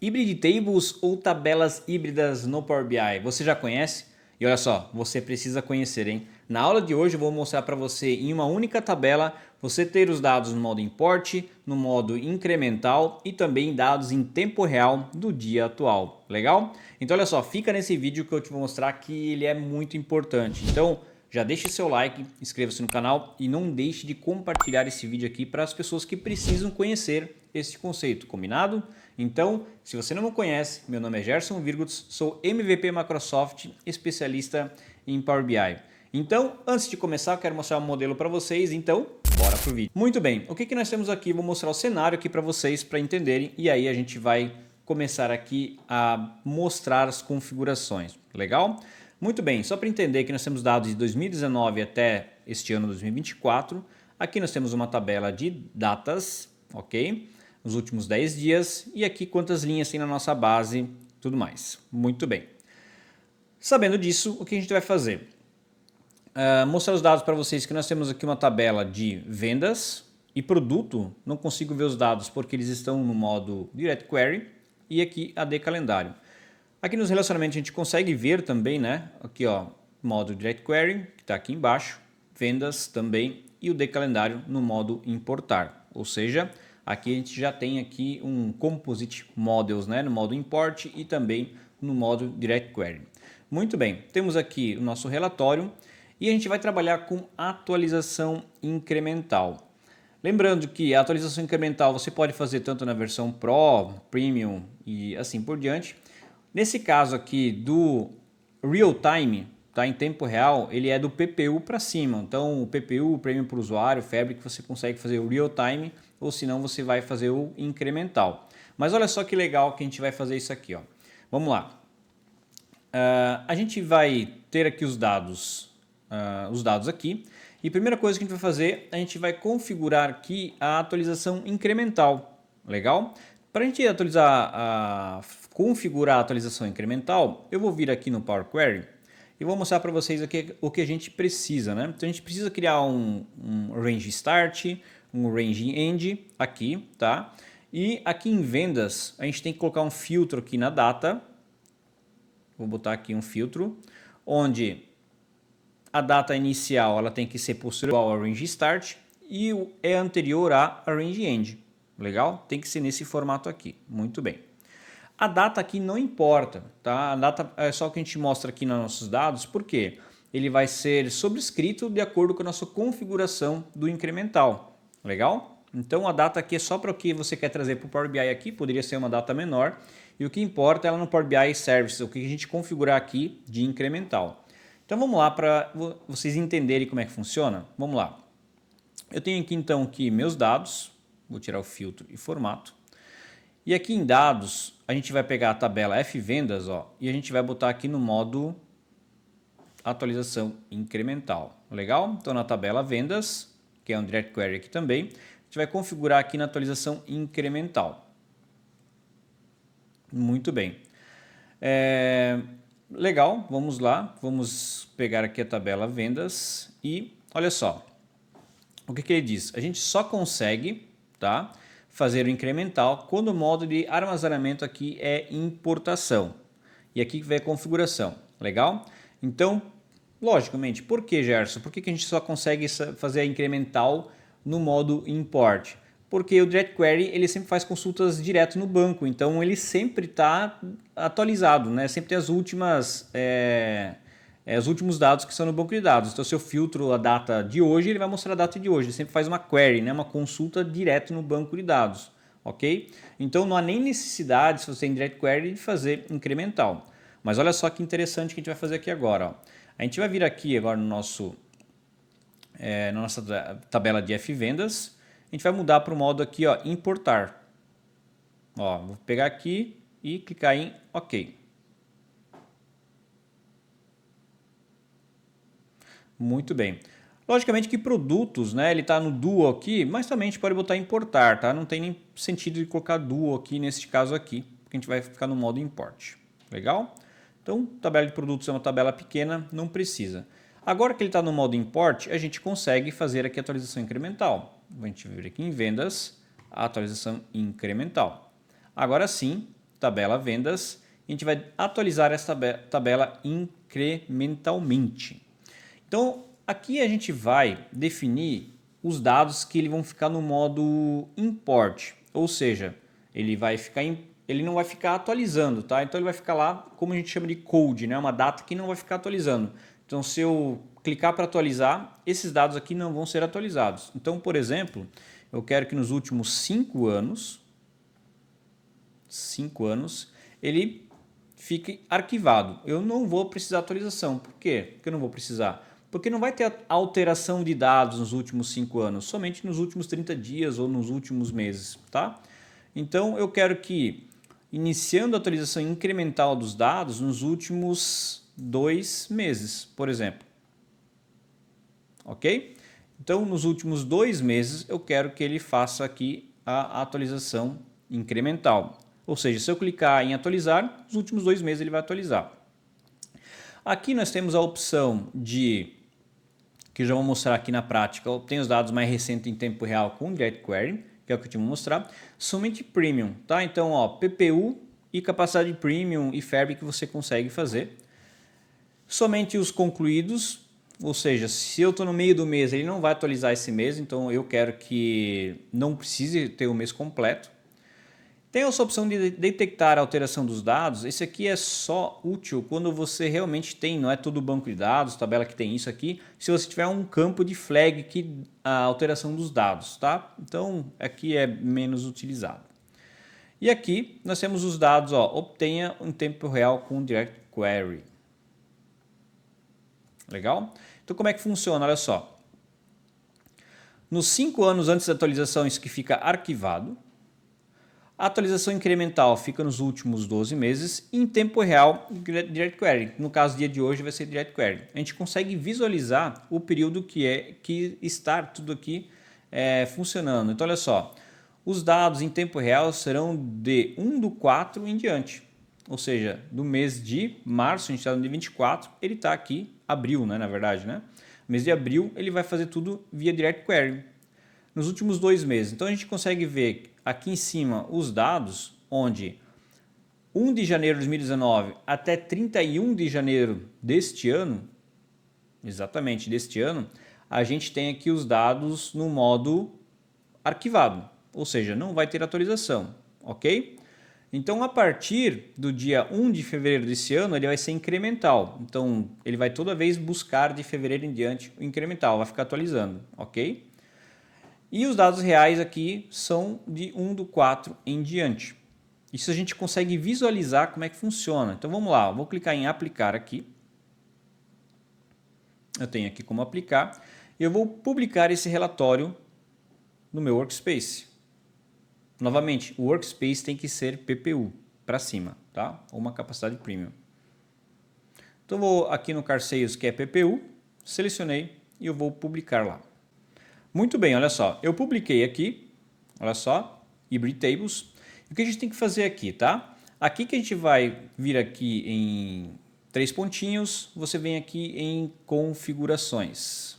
Hybrid Tables ou tabelas híbridas no Power BI, você já conhece? E olha só, você precisa conhecer, hein? Na aula de hoje eu vou mostrar para você em uma única tabela, você ter os dados no modo import, no modo incremental e também dados em tempo real do dia atual, legal? Então olha só, fica nesse vídeo que eu te vou mostrar que ele é muito importante. Então já deixe seu like, inscreva-se no canal e não deixe de compartilhar esse vídeo aqui para as pessoas que precisam conhecer esse conceito, combinado? Então, se você não me conhece, meu nome é Gerson Virguts, sou MVP Microsoft, especialista em Power BI. Então, antes de começar, eu quero mostrar um modelo para vocês, então, bora pro vídeo. Muito bem, o que nós temos aqui? Vou mostrar o cenário aqui para vocês, para entenderem, e aí a gente vai começar aqui a mostrar as configurações, legal? Muito bem, só para entender que nós temos dados de 2019 até este ano 2024, aqui nós temos uma tabela de datas, ok? Nos últimos 10 dias e aqui quantas linhas tem na nossa base, tudo mais. Muito bem. Sabendo disso, o que a gente vai fazer? Mostrar os dados para vocês que nós temos aqui uma tabela de vendas e produto. Não consigo ver os dados porque eles estão no modo Direct Query e aqui AD Calendário. Aqui nos relacionamentos a gente consegue ver também, né? Aqui ó, modo Direct Query, que está aqui embaixo, vendas também e o D Calendário no modo importar. Ou seja, aqui a gente já tem aqui um Composite Models, né? No modo import e também no modo Direct Query. Muito bem, temos aqui o nosso relatório e a gente vai trabalhar com atualização incremental. Lembrando que a atualização incremental você pode fazer tanto na versão Pro, Premium e assim por diante. Nesse caso aqui do Real Time, tá, em tempo real, ele é do PPU para cima. Então o PPU, o Premium para o usuário, Fabric, você consegue fazer o Real Time ou senão você vai fazer o incremental. Mas olha só que legal que a gente vai fazer isso aqui. Ó. Vamos lá. A gente vai ter aqui os dados aqui. E a primeira coisa que a gente vai fazer, a gente vai configurar aqui a atualização incremental. Legal? Para a gente configurar a atualização incremental, eu vou vir aqui no Power Query e vou mostrar para vocês aqui o que a gente precisa. Né? Então a gente precisa criar um range start, um range end aqui, tá? E aqui em vendas, a gente tem que colocar um filtro aqui na data. Vou botar aqui um filtro, onde a data inicial ela tem que ser posterior ao range start e é anterior a range end. Legal? Tem que ser nesse formato aqui. Muito bem. A data aqui não importa, tá? A data é só o que a gente mostra aqui nos nossos dados, porque ele vai ser sobrescrito de acordo com a nossa configuração do incremental. Legal? Então a data aqui é só para o que você quer trazer para o Power BI aqui, poderia ser uma data menor, e o que importa é ela no Power BI Services, o que a gente configurar aqui de incremental. Então vamos lá para vocês entenderem como é que funciona. Vamos lá. Eu tenho aqui então aqui meus dados, vou tirar o filtro e formato. E aqui em dados, a gente vai pegar a tabela F-Vendas, ó, e a gente vai botar aqui no modo atualização incremental. Legal? Então na tabela Vendas, que é um Direct Query aqui também, a gente vai configurar aqui na atualização incremental. Muito bem. Legal, vamos lá. Vamos pegar aqui a tabela Vendas e olha só. O que ele diz? A gente só consegue, tá, fazer o incremental quando o modo de armazenamento aqui é importação. E aqui vem a configuração. Legal? Então, logicamente, por que, Gerson? Por que a gente só consegue fazer a incremental no modo import? Porque o Direct Query ele sempre faz consultas direto no banco, então ele sempre está atualizado, né? Sempre tem os últimos dados que são no banco de dados. Então se eu filtro a data de hoje, ele vai mostrar a data de hoje. Ele sempre faz uma query, né? Uma consulta direto no banco de dados, ok? Então não há nem necessidade, se você tem Direct Query, de fazer incremental. Mas olha só que interessante que a gente vai fazer aqui agora. Ó. A gente vai vir aqui agora na nossa tabela de F-Vendas. A gente vai mudar para o modo aqui, ó, importar. Ó, vou pegar aqui e clicar em OK. Muito bem. Logicamente que produtos, né, ele está no Duo aqui, mas também a gente pode botar importar, tá? Não tem nem sentido de colocar Duo aqui neste caso aqui, porque a gente vai ficar no modo import. Legal? Então, tabela de produtos é uma tabela pequena, não precisa. Agora que ele está no modo import, a gente consegue fazer aqui a atualização incremental. A gente vir aqui em vendas, a atualização incremental. Agora sim, tabela vendas, a gente vai atualizar essa tabela incrementalmente. Então, aqui a gente vai definir os dados que vão ficar no modo import, ou seja, ele não vai ficar atualizando, tá? Então ele vai ficar lá, como a gente chama de cold, né? Uma data que não vai ficar atualizando. Então, se eu clicar para atualizar, esses dados aqui não vão ser atualizados. Então, por exemplo, eu quero que nos últimos 5 anos, ele fique arquivado. Eu não vou precisar de atualização. Por quê? Porque eu não vou precisar. Porque não vai ter alteração de dados nos últimos 5 anos, somente nos últimos 30 dias ou nos últimos meses, tá? Então, eu quero que, iniciando a atualização incremental dos dados nos últimos 2 meses, por exemplo. Ok? Então, nos últimos 2 meses, eu quero que ele faça aqui a atualização incremental. Ou seja, se eu clicar em atualizar, nos últimos 2 meses ele vai atualizar. Aqui nós temos a opção de, que eu já vou mostrar aqui na prática, tem os dados mais recentes em tempo real com Direct Query, que é o que eu te vou mostrar. Somente Premium, tá? Então, ó, PPU e capacidade Premium e Fabric que você consegue fazer. Somente os concluídos, ou seja, se eu estou no meio do mês, ele não vai atualizar esse mês, então eu quero que não precise ter o mês completo. Tem essa opção de detectar a alteração dos dados. Esse aqui é só útil quando você realmente tem, não é todo banco de dados, tabela que tem isso aqui, se você tiver um campo de flag que a alteração dos dados, tá? Então aqui é menos utilizado. E aqui nós temos os dados, ó, obtenha em tempo real com Direct Query. Legal? Então como é que funciona? Olha só. Nos 5 anos antes da atualização, isso que fica arquivado. A atualização incremental fica nos últimos 12 meses e em tempo real Direct Query. No caso, dia de hoje vai ser Direct Query. A gente consegue visualizar o período que está tudo aqui funcionando. Então, olha só, os dados em tempo real serão de 1/4 em diante. Ou seja, do mês de março, a gente está no dia 24, ele está aqui, abril, né, na verdade, né? No mês de abril, ele vai fazer tudo via Direct Query. Nos últimos 2 meses. Então, a gente consegue ver aqui em cima os dados, onde 1 de janeiro de 2019 até 31 de janeiro deste ano, exatamente deste ano, a gente tem aqui os dados no modo arquivado, ou seja, não vai ter atualização, ok? Então, a partir do dia 1 de fevereiro desse ano, ele vai ser incremental. Então, ele vai toda vez buscar de fevereiro em diante o incremental, vai ficar atualizando, ok? E os dados reais aqui são de 1/4 em diante. Isso a gente consegue visualizar como é que funciona. Então vamos lá, eu vou clicar em aplicar aqui. Eu tenho aqui como aplicar. E eu vou publicar esse relatório no meu Workspace. Novamente, o Workspace tem que ser PPU para cima, tá? Ou uma capacidade Premium. Então eu vou aqui no Carsales, que é PPU, selecionei e eu vou publicar lá. Muito bem, olha só, eu publiquei aqui, olha só, Hybrid Tables. O que a gente tem que fazer aqui, tá? Aqui que a gente vai vir aqui em 3 pontinhos, você vem aqui em configurações.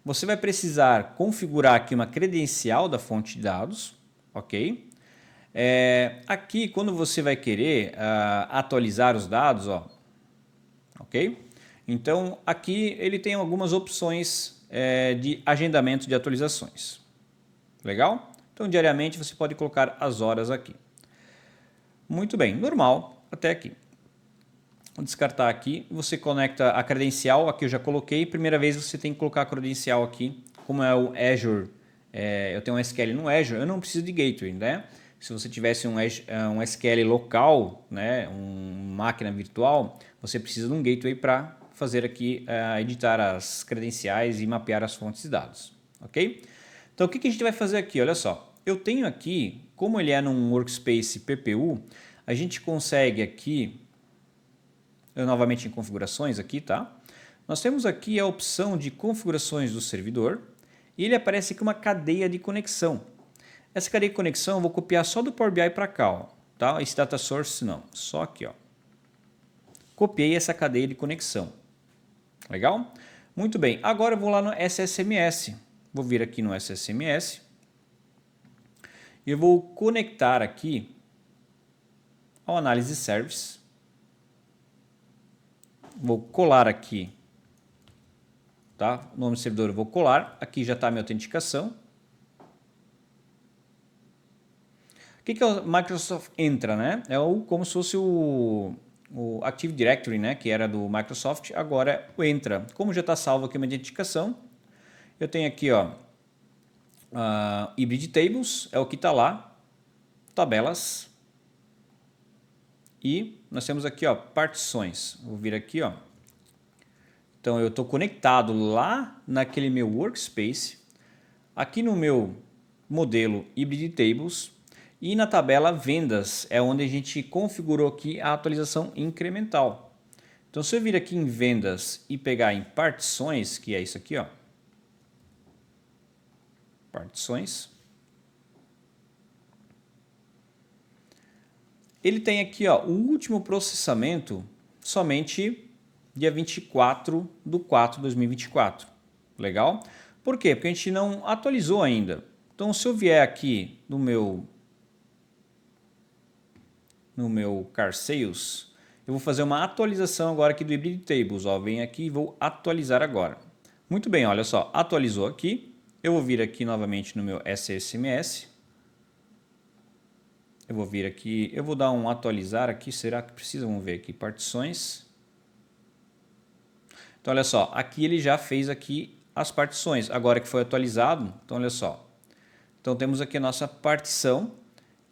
Você vai precisar configurar aqui uma credencial da fonte de dados, ok? Aqui, quando você vai querer atualizar os dados, ó, ok? Então, aqui ele tem algumas opções de agendamento de atualizações. Legal? Então, diariamente você pode colocar as horas aqui. Muito bem, normal até aqui. Vou descartar aqui. Você conecta a credencial, aqui eu já coloquei. Primeira vez você tem que colocar a credencial aqui. Como é o Azure, eu tenho um SQL no Azure, eu não preciso de gateway, né? Se você tivesse um SQL local, né, uma máquina virtual, você precisa de um gateway para fazer aqui, editar as credenciais e mapear as fontes de dados, ok? Então o que a gente vai fazer aqui? Olha só, eu tenho aqui, como ele é num Workspace PPU, a gente consegue aqui, novamente em configurações aqui, tá? Nós temos aqui a opção de configurações do servidor e ele aparece aqui uma cadeia de conexão. Essa cadeia de conexão eu vou copiar só do Power BI para cá, ó, tá? Esse data source não, só aqui, ó. Copiei essa cadeia de conexão. Legal? Muito bem, agora eu vou lá no SSMS. Vou vir aqui no SSMS e eu vou conectar aqui ao Análise Service. Vou colar aqui, tá? O nome do servidor eu vou colar. Aqui já está a minha autenticação. O que o Microsoft Entra, né? É como se fosse o Active Directory, né? Que era do Microsoft, agora é o Entra. Como já está salvo aqui a minha identificação, eu tenho aqui, ó, Hybrid Tables, é o que está lá, tabelas, e nós temos aqui, ó, partições. Vou vir aqui, ó. Então eu estou conectado lá naquele meu workspace, aqui no meu modelo Hybrid Tables, e na tabela vendas é onde a gente configurou aqui a atualização incremental. Então se eu vir aqui em vendas e pegar em partições, que é isso aqui, ó, partições, ele tem aqui, ó, o último processamento somente dia 24/4/2024. Legal? Por quê? Porque a gente não atualizou ainda. Então se eu vier aqui no meu Car Sales, eu vou fazer uma atualização agora aqui do Hybrid Tables. Ó, venho aqui e vou atualizar agora. Muito bem, olha só, atualizou aqui. Eu vou vir aqui novamente no meu SSMS. Eu vou vir aqui, eu vou dar um atualizar aqui, será que precisa? Vamos ver aqui, partições. Então olha só, aqui ele já fez aqui as partições, agora que foi atualizado, então olha só. Então temos aqui a nossa partição,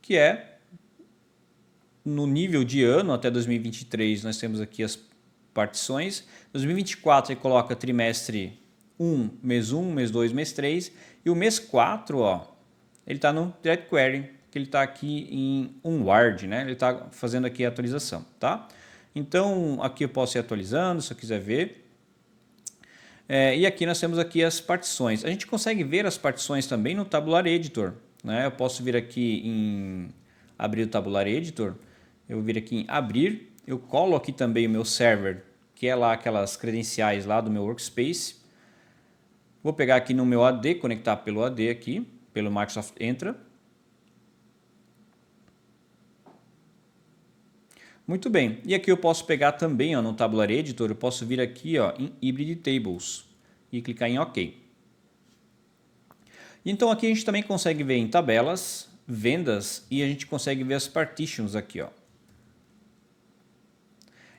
que é no nível de ano até 2023, nós temos aqui as partições. 2024 ele coloca trimestre 1, mês 2, mês 3. E o mês 4, ó, ele está no Direct Query, que ele está aqui em Onward, né? Ele está fazendo aqui a atualização, tá? Então aqui eu posso ir atualizando, se eu quiser ver. E aqui nós temos aqui as partições. A gente consegue ver as partições também no Tabular Editor, né? Eu posso vir aqui em abrir o Tabular Editor. Eu vou vir aqui em abrir, eu colo aqui também o meu server, que é lá aquelas credenciais lá do meu workspace. Vou pegar aqui no meu AD, conectar pelo AD aqui, pelo Microsoft Entra. Muito bem, e aqui eu posso pegar também, ó, no Tabular Editor, eu posso vir aqui, ó, em Hybrid Tables e clicar em OK. Então aqui a gente também consegue ver em tabelas, vendas, e a gente consegue ver as partitions aqui, ó.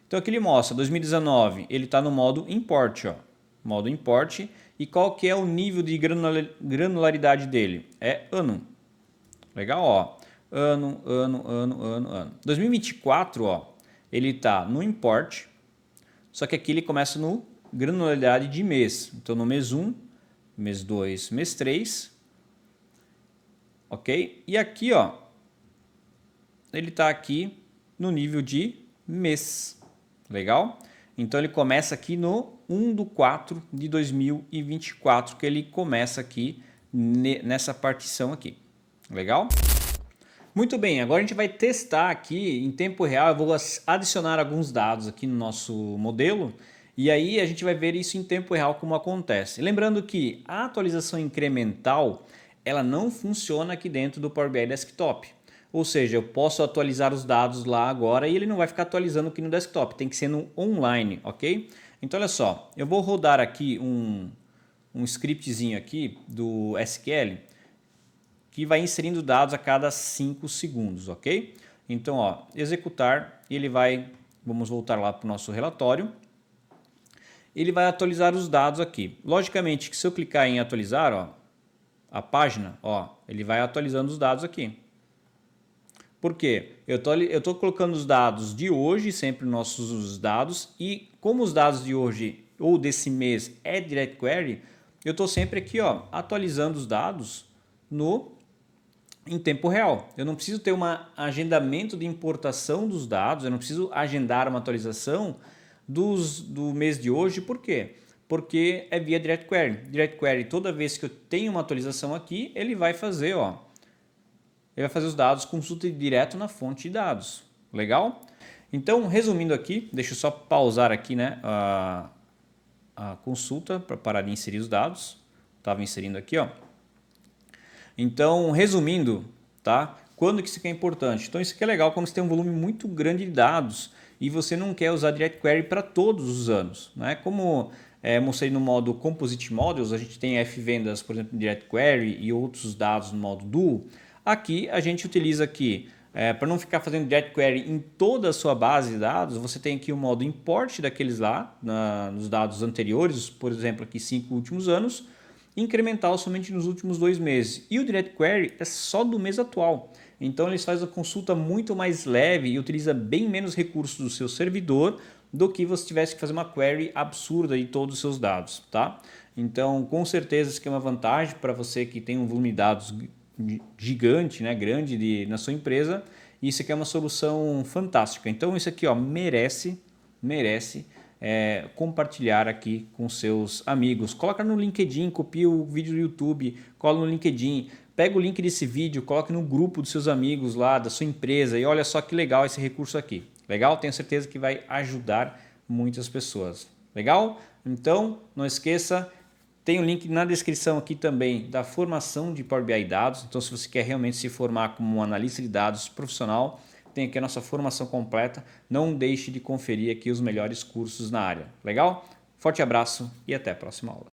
Então aqui ele mostra, 2019, ele está no modo Import, ó, modo Import, e qual que é o nível de granularidade dele? É ano. Legal, ó, ano. 2024, ó, ele está no Import, só que aqui ele começa no granularidade de mês. Então no mês 1, mês 2, mês 3, ok? E aqui, ó, ele está aqui no nível de mês. Legal? Então ele começa aqui no 1/4/2024, que ele começa aqui nessa partição aqui. Legal? Muito bem, agora a gente vai testar aqui em tempo real. Eu vou adicionar alguns dados aqui no nosso modelo e aí a gente vai ver isso em tempo real como acontece. Lembrando que a atualização incremental ela não funciona aqui dentro do Power BI Desktop. Ou seja, eu posso atualizar os dados lá agora e ele não vai ficar atualizando aqui no desktop, tem que ser no online, ok? Então olha só, eu vou rodar aqui um scriptzinho aqui do SQL que vai inserindo dados a cada 5 segundos, ok? Então, ó, executar, ele vai, vamos voltar lá para o nosso relatório, ele vai atualizar os dados aqui. Logicamente que se eu clicar em atualizar, ó, a página, ó, ele vai atualizando os dados aqui. Por quê? Eu tô colocando os dados de hoje, sempre nossos dados, e como os dados de hoje ou desse mês é Direct Query, eu estou sempre aqui, ó, atualizando os dados em tempo real. Eu não preciso ter um agendamento de importação dos dados, eu não preciso agendar uma atualização do mês de hoje. Por quê? Porque é via Direct Query. Direct Query, toda vez que eu tenho uma atualização aqui, ele vai fazer, ó, ele vai fazer os dados, consulta direto na fonte de dados. Legal? Então, resumindo aqui, deixa eu só pausar aqui, né, a consulta para parar de inserir os dados. Estava inserindo aqui, ó. Então, resumindo, tá? Quando que isso aqui é importante? Então isso aqui é legal quando você tem um volume muito grande de dados e você não quer usar Direct Query para todos os anos, né? Como mostrei no modo Composite Models, a gente tem F-vendas, por exemplo, em Direct Query e outros dados no modo Dual. Aqui a gente utiliza aqui, para não ficar fazendo Direct Query em toda a sua base de dados, você tem aqui o modo Import daqueles lá, nos dados anteriores, por exemplo, aqui 5 últimos anos, incremental somente nos últimos 2 meses. E o Direct Query é só do mês atual. Então eles fazem a consulta muito mais leve e utiliza bem menos recursos do seu servidor do que você tivesse que fazer uma query absurda de todos os seus dados, tá? Então, com certeza isso aqui é uma vantagem para você que tem um volume de dados gigante, né, grande na sua empresa. E isso aqui é uma solução fantástica. Então isso aqui, ó, merece compartilhar aqui com seus amigos. Coloca no LinkedIn, copia o vídeo do YouTube, cola no LinkedIn, pega o link desse vídeo, coloca no grupo dos seus amigos lá, da sua empresa e olha só que legal esse recurso aqui. Legal? Tenho certeza que vai ajudar muitas pessoas. Legal? Então, não esqueça, tem um link na descrição aqui também da formação de Power BI Dados. Então, se você quer realmente se formar como um analista de dados profissional, tem aqui a nossa formação completa. Não deixe de conferir aqui os melhores cursos na área. Legal? Forte abraço e até a próxima aula.